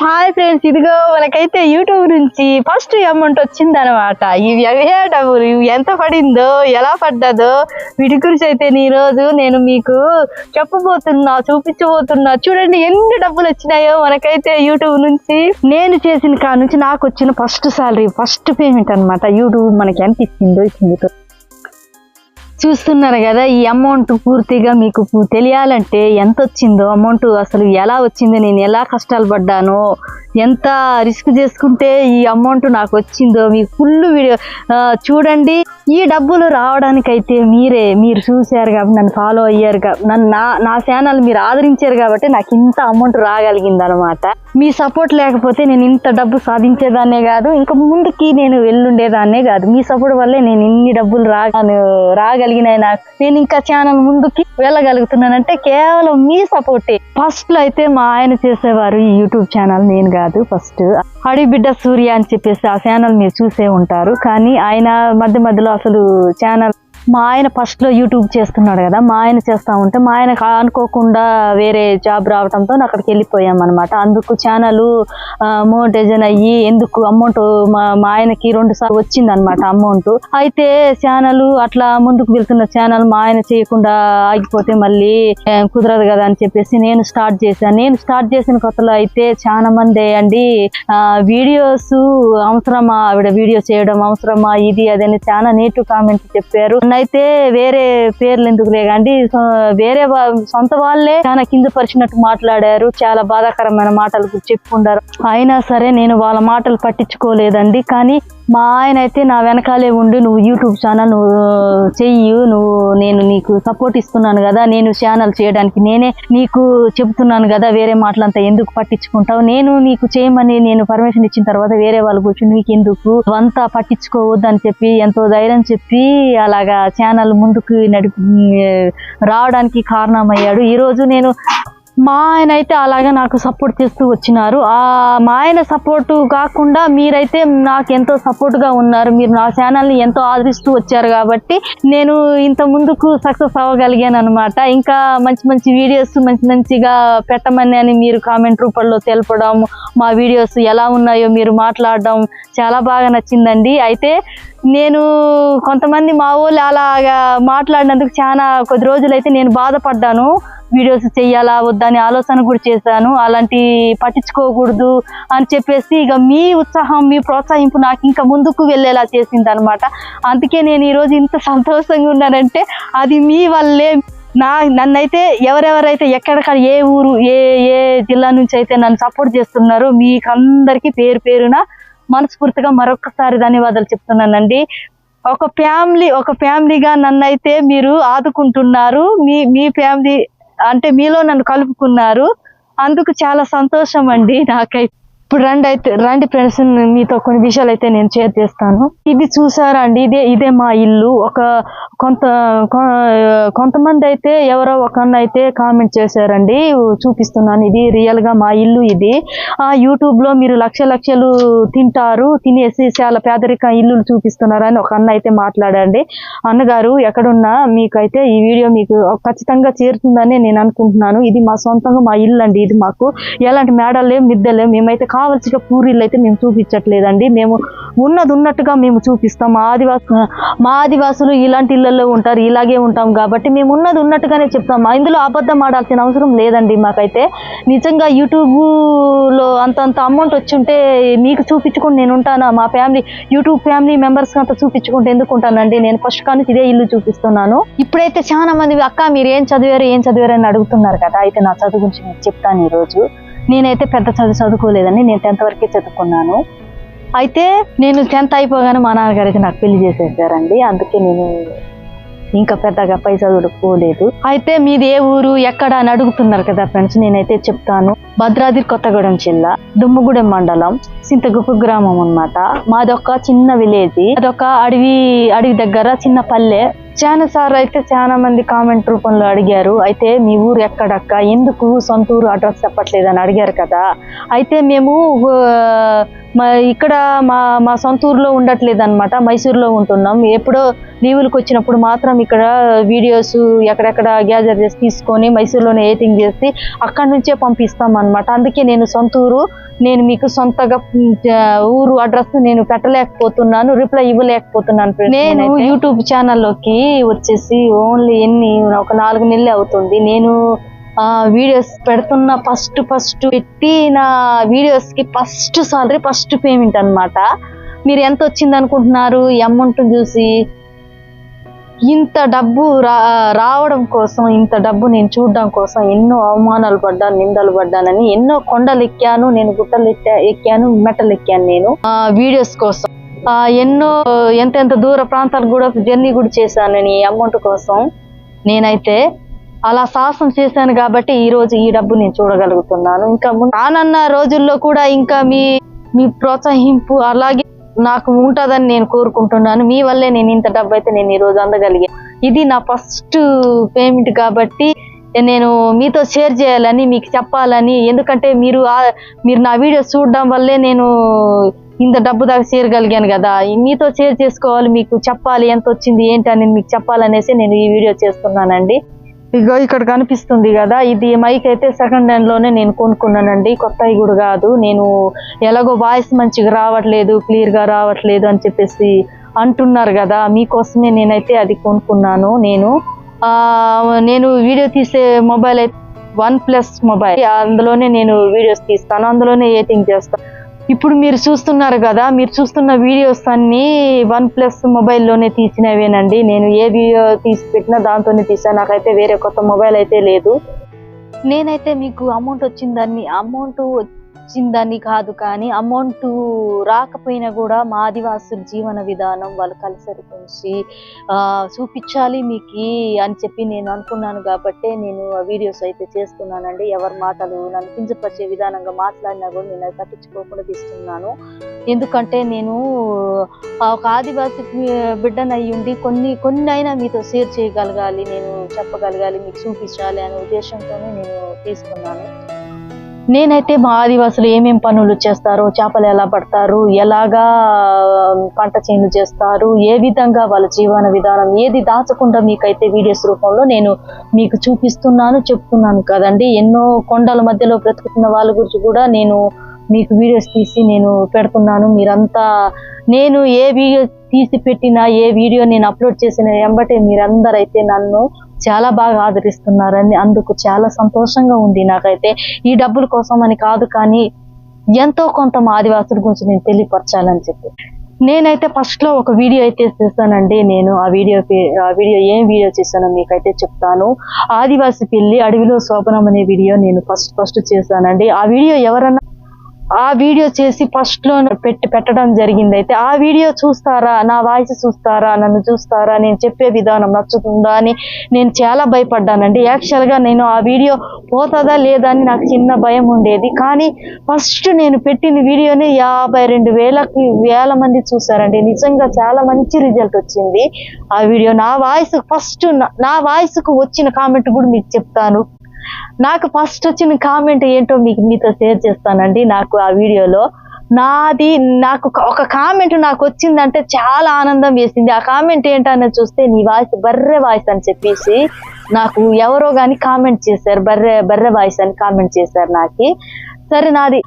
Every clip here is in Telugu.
హాయ్ ఫ్రెండ్స్, ఇదిగో మనకైతే యూట్యూబ్ నుంచి ఫస్ట్ అమౌంట్ వచ్చిందనమాట. ఇవి అవే డబ్బులు, ఇవి ఎంత పడిందో ఎలా పడ్డదో వీటి గురించి అయితే ఈ రోజు నేను మీకు చెప్పబోతున్నా, చూపించబోతున్నా. చూడండి ఎన్ని డబ్బులు వచ్చినాయో మనకైతే యూట్యూబ్ నుంచి. నేను చేసిన కాడ నుంచి నాకు వచ్చిన ఫస్ట్ సాలరీ, ఫస్ట్ పేమెంట్ అనమాట. యూట్యూబ్ మనకి ఎంత ఇచ్చిందో చూస్తున్నారు కదా. ఈ అమౌంట్ పూర్తిగా మీకు తెలియాలంటే ఎంత వచ్చిందో అమౌంట్, అసలు ఎలా వచ్చిందో, నేను ఎలా కష్టాలు పడ్డానో, ఎంత రిస్క్ చేసుకుంటే ఈ అమౌంట్ నాకు వచ్చిందో మీకు ఫుల్ వీడియో చూడండి. ఈ డబ్బులు రావడానికైతే మీరు చూశారు కాబట్టి, నన్ను ఫాలో అయ్యారు కాబట్టి, నా ఛానల్ మీరు ఆదరించారు కాబట్టి నాకు ఇంత అమౌంట్ రాగలిగింది అనమాట. మీ సపోర్ట్ లేకపోతే నేను ఇంత డబ్బు సాధించేదాన్నే కాదు, ఇంకా ముందుకి నేను వెళ్ళుండేదాన్నే కాదు. మీ సపోర్ట్ వల్లే నేను ఇన్ని డబ్బులు రాగలిగినాయి. నాకు నేను ఇంకా ఛానల్ ముందుకి వెళ్ళగలుగుతున్నానంటే కేవలం మీ సపోర్టే. ఫస్ట్ లో అయితే మా ఆయన చేసేవారు ఈ యూట్యూబ్ ఛానల్, నేను కాదు. ఫస్ట్ అడవి బిడ్డ సూర్య అని చెప్పేసి ఆ ఛానల్ మీరు చూసే ఉంటారు. కానీ ఆయన మధ్యలో అసలు ఛానల్ మా ఆయన ఫస్ట్ లో యూట్యూబ్ చేస్తున్నాడు కదా, మా ఆయన చేస్తా ఉంటే మా ఆయన అనుకోకుండా వేరే జాబ్ రావడంతో అక్కడికి వెళ్ళిపోయాం అనమాట. అందుకు ఛానల్ మోనిటైజేషన్ అయ్యి ఎందుకు అమౌంట్ మా ఆయనకి 2 సార్లు వచ్చింది అనమాట అమౌంట్. అయితే ఛానల్ అట్లా ముందుకు వెళ్తున్న ఛానల్ మా ఆయన చేయకుండా ఆగిపోతే మళ్ళీ కుదరదు కదా అని చెప్పేసి నేను స్టార్ట్ చేశాను. నేను స్టార్ట్ చేసిన కొత్తలో అయితే చాలా మంది అండి వీడియోస్ అవసరమా, ఆవిడ వీడియో చేయడం అవసరమా, ఇది అదని చాలా నెగిటివ్ కామెంట్ చెప్పారు. అయితే వేరే పేర్లు ఎందుకు లేకండి, వేరే సొంత వాళ్ళే చాలా కిందపరిచినట్టు మాట్లాడారు, చాలా బాధాకరమైన మాటలు చెప్పుకున్నారు. అయినా సరే నేను వాళ్ళ మాటలు పట్టించుకోలేదండి. కానీ మా ఆయన అయితే నా వెనకాలే ఉండి, నువ్వు యూట్యూబ్ ఛానల్ నువ్వు చెయ్యి, నేను నీకు సపోర్ట్ ఇస్తున్నాను కదా, నేను ఛానల్ చేయడానికి నేనే నీకు చెబుతున్నాను కదా, వేరే మాటలంతా ఎందుకు పట్టించుకుంటావు, నేను నీకు చేయమని నేను పర్మిషన్ ఇచ్చిన తర్వాత వేరే వాళ్ళు కూర్చొని నీకు ఎందుకు అంతా పట్టించుకోవద్దు అని చెప్పి ఎంతో ధైర్యం చెప్పి అలాగా ఛానల్ ముందుకు రావడానికి కారణమయ్యాడు. ఈరోజు నేను మా ఆయన అయితే అలాగే నాకు సపోర్ట్ చేస్తూ వచ్చినారు. మా ఆయన సపోర్టు కాకుండా మీరైతే నాకు ఎంతో సపోర్ట్గా ఉన్నారు. మీరు నా ఛానల్ని ఎంతో ఆదరిస్తూ వచ్చారు కాబట్టి నేను ఇంత ముందుకు సక్సెస్ అవ్వగలిగాను అనమాట. ఇంకా మంచి వీడియోస్ మంచిగా పెట్టమని అని మీరు కామెంట్ రూపంలో తెలపడం, మా వీడియోస్ ఎలా ఉన్నాయో మీరు మాట్లాడడం చాలా బాగా నచ్చిందండి. అయితే నేను కొంతమంది మా వాళ్ళు అలాగా మాట్లాడినందుకు చాలా కొద్ది రోజులైతే నేను బాధపడ్డాను. వీడియోస్ చెయ్యాలా వద్దని ఆలోచన కూడా చేశాను. అలాంటి పట్టించుకోకూడదు అని చెప్పేసి ఇక మీ ఉత్సాహం, మీ ప్రోత్సహింపు నాకు ఇంకా ముందుకు వెళ్ళేలా చేసింది అనమాట. అందుకే నేను ఈరోజు ఇంత సంతోషంగా ఉన్నానంటే అది మీ వల్లే. నన్నైతే ఎవరెవరైతే ఎక్కడెక్కడ ఏ ఊరు ఏ జిల్లా నుంచి అయితే నన్ను సపోర్ట్ చేస్తున్నారో మీకు అందరికీ పేరున మనస్ఫూర్తిగా మరొకసారి ధన్యవాదాలు చెప్తున్నానండి. ఒక ఫ్యామిలీగా నన్నైతే మీరు ఆదుకుంటున్నారు. మీ ఫ్యామిలీ అంటే మీలో నన్ను కలుపుకున్నారు. అందుకు చాలా సంతోషం అండి నాకైతే. ఇప్పుడు రండి ఫ్రెండ్స్, మీతో కొన్ని విషయాలు అయితే నేను షేర్ చేస్తాను. ఇది చూసారా అండి, ఇదే మా ఇల్లు. కొంతమంది అయితే ఎవరో ఒకరిని అయితే కామెంట్ చేశారండి, చూపిస్తున్నాను. ఇది రియల్ గా మా ఇల్లు. ఇది యూట్యూబ్ లో మీరు లక్షలు తింటారు, తినేసి చాలా పేదరిక ఇల్లులు చూపిస్తున్నారు అని ఒక అన్న అయితే మాట్లాడండి. అన్నగారు ఎక్కడున్నా మీకైతే ఈ వీడియో మీకు ఖచ్చితంగా చేరుతుందని నేను అనుకుంటున్నాను. ఇది మా సొంతంగా మా ఇల్లు అండి. ఇది మాకు ఎలాంటి మేడలేం మిద్దలేం, మేమైతే కావలసిన పూరీలు అయితే మేము చూపించట్లేదండి. మేము ఉన్నట్టుగా మేము చూపిస్తాం. మా ఆదివాసులు ఇలాంటి ఇళ్లలో ఉంటారు, ఇలాగే ఉంటాం కాబట్టి మేము ఉన్నట్టుగానే చెప్తాం. ఇందులో అబద్ధం ఆడాల్సిన అవసరం లేదండి మాకైతే. నిజంగా యూట్యూబ్ లో అంత అమౌంట్ వచ్చి ఉంటే మీకు చూపించుకుంటూ నేను ఉంటానా? మా యూట్యూబ్ ఫ్యామిలీ మెంబర్స్ అంతా చూపించుకుంటూ ఎందుకు ఉంటానండి? నేను ఫస్ట్ కానీ ఇదే ఇల్లు చూపిస్తున్నాను. ఇప్పుడైతే చాలా మంది అక్క మీరు ఏం చదివారు అని అడుగుతున్నారు కదా. అయితే నా చదువు గురించి మీకు చెప్తాను ఈరోజు. నేనైతే పెద్ద చదువుకోలేదండి, నేను 10th వరకే చదువుకున్నాను. అయితే నేను 10th అయిపోగానే మా నాన్నగారు అయితే నాకు పెళ్లి చేసేసారండి. అందుకే నేను ఇంకా పెద్దగా పై చదువుకోలేదు. అయితే మీది ఏ ఊరు ఎక్కడ అని అడుగుతున్నారు కదా ఫ్రెండ్స్, నేనైతే చెప్తాను. భద్రాద్రి కొత్తగూడెం జిల్లా, దుమ్మగూడెం మండలం, సింతగుప్పు గ్రామం అన్నమాట. మాదొక చిన్న విలేజ్. అదొక అడవి దగ్గర చిన్న పల్లె. సార్లు అయితే చాలా మంది కామెంట్ రూపంలో అడిగారు, అయితే మీ ఊరు ఎక్కడక్క, ఎందుకు సొంత ఊరు అడ్రస్ చెప్పట్లేదని అడిగారు కదా. అయితే మేము ఇక్కడ మా సొంత ఊరులో ఉండట్లేదు అనమాట, మైసూరులో ఉంటున్నాం. ఎప్పుడో లీవులకు వచ్చినప్పుడు మాత్రం ఇక్కడ వీడియోస్ ఎక్కడెక్కడ గ్యాదర్ చేసి తీసుకొని మైసూరులోనే ఎడిటింగ్ చేసి అక్కడి నుంచే పంపిస్తాం అనమాట. అందుకే నేను సొంత ఊరు నేను మీకు సొంతగా ఊరు అడ్రస్ నేను పెట్టలేకపోతున్నాను, రిప్లై ఇవ్వలేకపోతున్నాను. నేను యూట్యూబ్ ఛానల్లోకి వచ్చేసి ఓన్లీ ఒక 4 నెలలు అవుతుంది. నేను వీడియోస్ పెడుతున్న ఫస్ట్ పెట్టిన వీడియోస్ కి ఫస్ట్ సాలరీ, ఫస్ట్ పేమెంట్ అన్నమాట. మీరు ఎంత వచ్చింది అనుకుంటున్నారు? ఈ అమౌంట్ చూసి ఇంత డబ్బు రావడం కోసం, ఇంత డబ్బు నేను చూడడం కోసం ఎన్నో అవమానాలు పడ్డాను, నిందలు పడ్డానని ఎన్నో కొండలు ఎక్కాను, నేను గుట్టలు ఎక్కాను, మెట్టలు ఎక్కాను నేను వీడియోస్ కోసం. ఎంతెంత దూర ప్రాంతాలకు కూడా జర్నీ కూడా చేశాను నేను ఈ అమౌంట్ కోసం. నేనైతే అలా సాహసం చేశాను కాబట్టి ఈ రోజు ఈ డబ్బు నేను చూడగలుగుతున్నాను. ఇంకా రానున్న రోజుల్లో కూడా ఇంకా మీ ప్రోత్సహింపు అలాగే నాకు ఉంటుందని నేను కోరుకుంటున్నాను. మీ వల్లే నేను ఇంత డబ్బు అయితే నేను ఈ రోజు అందగలిగాను. ఇది నా ఫస్ట్ పేమెంట్ కాబట్టి నేను మీతో షేర్ చేయాలని, మీకు చెప్పాలని. ఎందుకంటే మీరు నా వీడియోస్ చూడడం వల్లే నేను ఇంత డబ్బు దాకా చేరగలిగాను కదా. మీతో షేర్ చేసుకోవాలి, మీకు చెప్పాలి ఎంత వచ్చింది ఏంటి అని మీకు చెప్పాలనేసి నేను ఈ వీడియో చేస్తున్నానండి. ఇగో ఇక్కడ కనిపిస్తుంది కదా, ఇది మైక్ అయితే సెకండ్ హ్యాండ్ లోనే నేను కొనుక్కున్నానండి, కొత్తవి కూడా కాదు. నేను ఎలాగో వాయిస్ మంచిగా రావట్లేదు, క్లియర్ గా రావట్లేదు అని చెప్పేసి అంటున్నారు కదా, మీకోసమే నేనైతే అది కొనుక్కున్నాను. నేను వీడియో తీసే మొబైల్ అయితే OnePlus మొబైల్, అందులోనే నేను వీడియోస్ తీస్తాను, అందులోనే ఎడిటింగ్ చేస్తాను. ఇప్పుడు మీరు చూస్తున్నారు కదా, మీరు చూస్తున్న వీడియోస్ అన్ని OnePlus మొబైల్లోనే తీసినవేనండి. నేను ఏ వీడియో తీసి పెట్టినా దాంతోనే తీసాను, నాకైతే వేరే కొత్త మొబైల్ అయితే లేదు. నేనైతే మీకు అమౌంట్ వచ్చిందని కాదు, కానీ అమౌంట్ రాకపోయినా కూడా మా ఆదివాసుల జీవన విధానం వాళ్ళు కలిసరి గురించి చూపించాలి మీకు అని చెప్పి నేను అనుకున్నాను కాబట్టి నేను ఆ వీడియోస్ అయితే చేస్తున్నానండి. ఎవరి మాటలు నన్ను కించపరిచే విధానంగా మాట్లాడినా కూడా నేను అది పట్టించుకోకుండా తీస్తున్నాను. ఎందుకంటే నేను ఒక ఆదివాసి బిడ్డనై ఉండి కొన్ని అయినా మీతో షేర్ చేయగలగాలి, నేను చెప్పగలగాలి, మీకు చూపించాలి అనే ఉద్దేశంతోనే నేను తీసుకున్నాను. నేనైతే మా ఆదివాసులు ఏమేం పనులు చేస్తారో, చేపలు ఎలా పడతారు, ఎలాగా పంట చేను చేస్తారు, ఏ విధంగా వాళ్ళ జీవన విధానం ఏది దాచకుండా మీకైతే వీడియోస్ రూపంలో నేను మీకు చెప్తున్నాను కదండి. ఎన్నో కొండల మధ్యలో బ్రతుకుతున్న వాళ్ళ గురించి కూడా నేను మీకు వీడియోస్ తీసి నేను పెడుతున్నాను. మీరంతా నేను ఏ వీడియో తీసి పెట్టినా, ఏ వీడియో నేను అప్లోడ్ చేసిన వెంబటే మీరందరైతే నన్ను చాలా బాగా ఆదరిస్తున్నారని, అందుకు చాలా సంతోషంగా ఉంది నాకైతే. ఈ డబ్బుల కోసం అని కాదు, కానీ ఎంతో కొంత మా ఆదివాసుల గురించి నేను తెలియపరచాలని చెప్పి నేనైతే ఫస్ట్ లో ఒక వీడియో అయితే చేశానండి. నేను ఆ వీడియో ఏం వీడియో చేశానో మీకైతే చెప్తాను. ఆదివాసి పెళ్లి అడవిలో శోభనం అనే వీడియో నేను ఫస్ట్ చేశానండి. ఆ వీడియో చేసి ఫస్ట్ లో పెట్టడం జరిగింది. అయితే ఆ వీడియో చూస్తారా, నా వాయిస్ చూస్తారా, నన్ను చూస్తారా, నేను చెప్పే విధానం నచ్చుతుందా అని నేను చాలా భయపడ్డానండి. యాక్చువల్ గా నేను ఆ వీడియో పోతుందా లేదా అని నాకు చిన్న భయం ఉండేది. కానీ ఫస్ట్ నేను పెట్టిన వీడియోని 52,000 మంది చూసారండి. నిజంగా చాలా మంచి రిజల్ట్ వచ్చింది ఆ వీడియో. నా వాయిస్ కు వచ్చిన కామెంట్ కూడా మీకు చెప్తాను. నాకు ఫస్ట్ వచ్చిన కామెంట్ ఏంటో మీతో షేర్ చేస్తానండి. నాకు ఆ వీడియోలో నాకు ఒక కామెంట్ నాకు వచ్చిందంటే చాలా ఆనందం వేసింది. ఆ కామెంట్ ఏంటనేది చూస్తే, నీ వాయిస్ బర్రె వాయిస్ అని చెప్పేసి నాకు ఎవరో కానీ కామెంట్ చేశారు, బర్రె వాయిస్ అని కామెంట్ చేశారు నాకు. సరే, నాది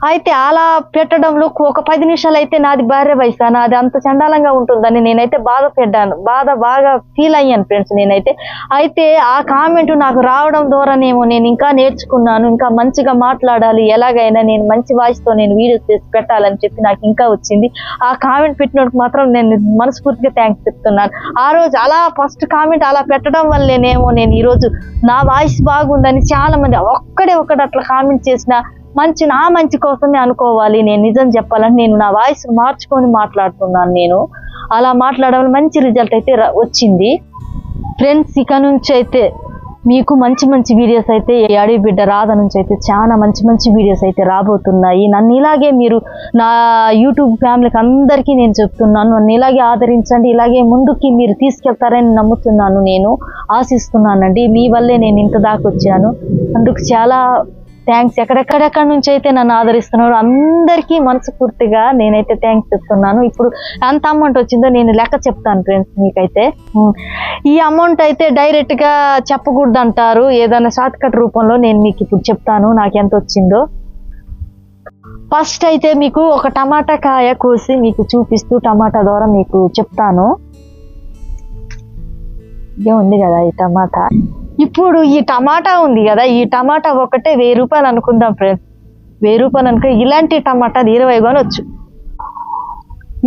అయితే అలా పెట్టడంలో ఒక 10 నిమిషాలు అయితే నాది భార్య వయసు, నాది అంత చండాలంగా ఉంటుందని నేనైతే బాగా ఫీల్ అయ్యాను ఫ్రెండ్స్ నేనైతే. అయితే ఆ కామెంట్ నాకు రావడం ద్వారానేమో నేను ఇంకా నేర్చుకున్నాను, ఇంకా మంచిగా మాట్లాడాలి, ఎలాగైనా నేను మంచి వాయిస్ తో నేను వీడియోస్ చేసి పెట్టాలని చెప్పి నాకు ఇంకా వచ్చింది. ఆ కామెంట్ పెట్టినోడికి మాత్రం నేను మనస్ఫూర్తిగా థ్యాంక్స్ చెప్తున్నాను. ఆ రోజు అలా ఫస్ట్ కామెంట్ అలా పెట్టడం వల్లేనేమో నేను ఈ రోజు నా వాయిస్ బాగుందని చాలా మంది ఒక్కడే అట్లా కామెంట్ చేసిన నా మంచి కోసమే అనుకోవాలి. నేను నిజం చెప్పాలంటే నేను నా వాయిస్ మార్చుకొని మాట్లాడుతున్నాను. నేను అలా మాట్లాడడం మంచి రిజల్ట్ అయితే వచ్చింది ఫ్రెండ్స్. ఇక నుంచి అయితే మీకు మంచి మంచి వీడియోస్ అయితే ఈ అడవి బిడ్డ రాధ నుంచి అయితే చాలా మంచి మంచి వీడియోస్ అయితే రాబోతున్నాయి. నన్ను ఇలాగే మీరు నా యూట్యూబ్ ఫ్యామిలీకి అందరికీ నేను చెప్తున్నాను, నన్ను ఇలాగే ఆదరించండి, ఇలాగే ముందుకి మీరు తీసుకెళ్తారని నమ్ముతున్నాను, నేను ఆశిస్తున్నానండి. మీ వల్లే నేను ఇంత దాకా వచ్చాను, అందుకు చాలా థ్యాంక్స్. ఎక్కడెక్కడెక్కడ నుంచి అయితే నన్ను ఆదరిస్తున్నారు అందరికీ మనస్ఫూర్తిగా నేనైతే థ్యాంక్స్ చెప్తున్నాను. ఇప్పుడు ఎంత అమౌంట్ వచ్చిందో నేను లెక్క చెప్తాను ఫ్రెండ్స్ మీకైతే. ఈ అమౌంట్ అయితే డైరెక్ట్గా చెప్పకూడదు అంటారు, ఏదైనా షార్ట్ కట్ రూపంలో నేను మీకు ఇప్పుడు చెప్తాను నాకు ఎంత వచ్చిందో. ఫస్ట్ అయితే మీకు ఒక టమాటా కాయ కోసి మీకు చూపిస్తూ టమాటా ద్వారా మీకు చెప్తాను. ఇదే ఉంది కదా ఈ టమాటా. ఇప్పుడు ఈ టమాటా ఉంది కదా, ఈ టమాటా ఒకటే 1000 రూపాయలు అనుకుందాం ఫ్రెండ్స్. 1000 రూపాయలు అనుకో, ఇలాంటి టమాటాలు 20 కొనొచ్చు.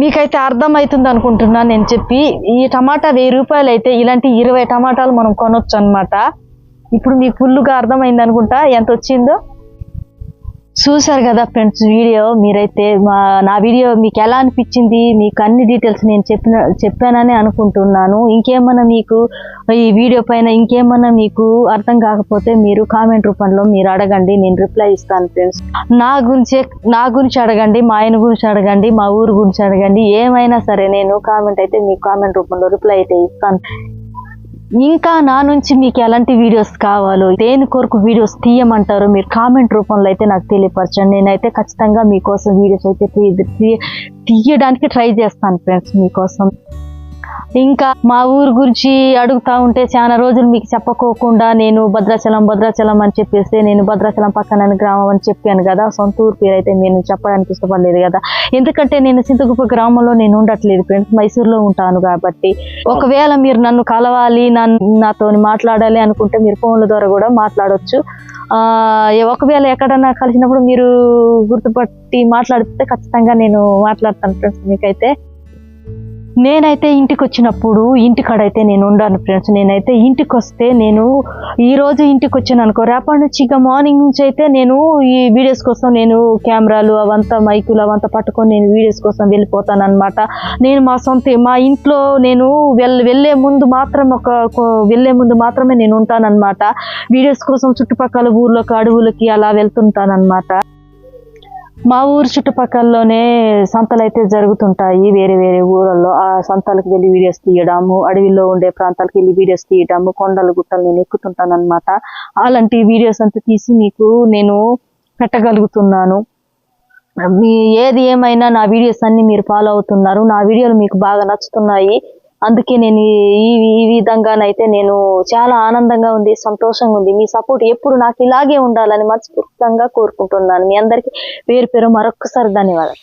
మీకైతే అర్థమవుతుంది అనుకుంటున్నాను నేను చెప్పి. ఈ టమాటా 1000 రూపాయలు అయితే ఇలాంటి 20 టమాటాలు మనం కొనొచ్చు అనమాట. ఇప్పుడు మీకు ఫుల్గా అర్థమైంది అనుకుంటా ఎంత వచ్చిందో. చూసారు కదా ఫ్రెండ్స్ వీడియో. మీరైతే నా వీడియో మీకు ఎలా అనిపించింది, మీకు అన్ని డీటెయిల్స్ నేను చెప్పానని అనుకుంటున్నాను. ఇంకేమన్నా మీకు ఈ వీడియో పైన ఇంకేమన్నా మీకు అర్థం కాకపోతే మీరు కామెంట్ రూపంలో మీరు అడగండి, నేను రిప్లై ఇస్తాను ఫ్రెండ్స్. నా గురించి అడగండి, మా ఆయన గురించి అడగండి, మా ఊరు గురించి అడగండి, ఏమైనా సరే నేను కామెంట్ అయితే మీకు కామెంట్ రూపంలో రిప్లై అయితే ఇస్తాను. ఇంకా నా నుంచి మీకు ఎలాంటి వీడియోస్ కావాలో, దేని కొరకు వీడియోస్ తీయమంటారో మీరు కామెంట్ రూపంలో అయితే నాకు తెలియపరచండి. నేనైతే ఖచ్చితంగా మీకోసం వీడియోస్ అయితే తీయడానికి ట్రై చేస్తాను ఫ్రెండ్స్ మీకోసం. ఇంకా మా ఊరు గురించి అడుగుతా ఉంటే చాలా రోజులు మీకు చెప్పకోకుండా నేను భద్రాచలం అని చెప్పేస్తే, నేను భద్రాచలం పక్కన గ్రామం అని చెప్పాను కదా. సొంత ఊరు పేరు అయితే నేను చెప్పడానికి ఇష్టపడలేదు కదా, ఎందుకంటే నేను చింతగుప్ప గ్రామంలో నేను ఉండట్లేదు ఫ్రెండ్స్, మైసూరులో ఉంటాను కాబట్టి. ఒకవేళ మీరు నన్ను కలవాలి, నాతో మాట్లాడాలి అనుకుంటే మీరు ఫోన్ల ద్వారా కూడా మాట్లాడవచ్చు. ఒకవేళ ఎక్కడన్నా కలిసినప్పుడు మీరు గుర్తుపట్టి మాట్లాడితే ఖచ్చితంగా నేను మాట్లాడతాను ఫ్రెండ్స్ మీకైతే. నేనైతే ఇంటికి వచ్చినప్పుడు ఇంటికాడైతే నేను ఉండాను ఫ్రెండ్స్. నేనైతే ఇంటికి వస్తే నేను ఈరోజు ఇంటికి వచ్చాను అనుకో, రేపటి నుంచి ఇక మార్నింగ్ నుంచి అయితే నేను ఈ వీడియోస్ కోసం నేను కెమెరాలు అవంతా మైకులు అవంతా పట్టుకొని నేను వీడియోస్ కోసం వెళ్ళిపోతాను అనమాట. నేను మా ఇంట్లో నేను వెళ్ళే ముందు మాత్రమే నేను ఉంటానన్నమాట. వీడియోస్ కోసం చుట్టుపక్కల ఊర్లోకి అడవులకి అలా వెళ్తుంటానన్నమాట. మా ఊరు చుట్టుపక్కలలోనే సంతలు అయితే జరుగుతుంటాయి వేరే వేరే ఊళ్ళల్లో. ఆ సంతాలకు వెళ్ళి వీడియోస్ తీయడము, అడవిలో ఉండే ప్రాంతాలకు వెళ్ళి వీడియోస్ తీయడము, కొండలు గుట్టలు నేను ఎక్కుతుంటాను అనమాట. అలాంటి వీడియోస్ అంతా తీసి మీకు నేను పెట్టగలుగుతున్నాను. ఏది ఏమైనా నా వీడియోస్ అన్ని మీరు ఫాలో అవుతున్నారు, నా వీడియోలు మీకు బాగా నచ్చుతున్నాయి. అందుకే నేను ఈ విధంగానైతే నేను చాలా ఆనందంగా ఉంది, సంతోషంగా ఉంది. మీ సపోర్ట్ ఎప్పుడు నాకు ఇలాగే ఉండాలని మనస్ఫూర్తిగా కోరుకుంటున్నాను. మీ అందరికీ పేరు మరొక్కసారి ధన్యవాదాలు.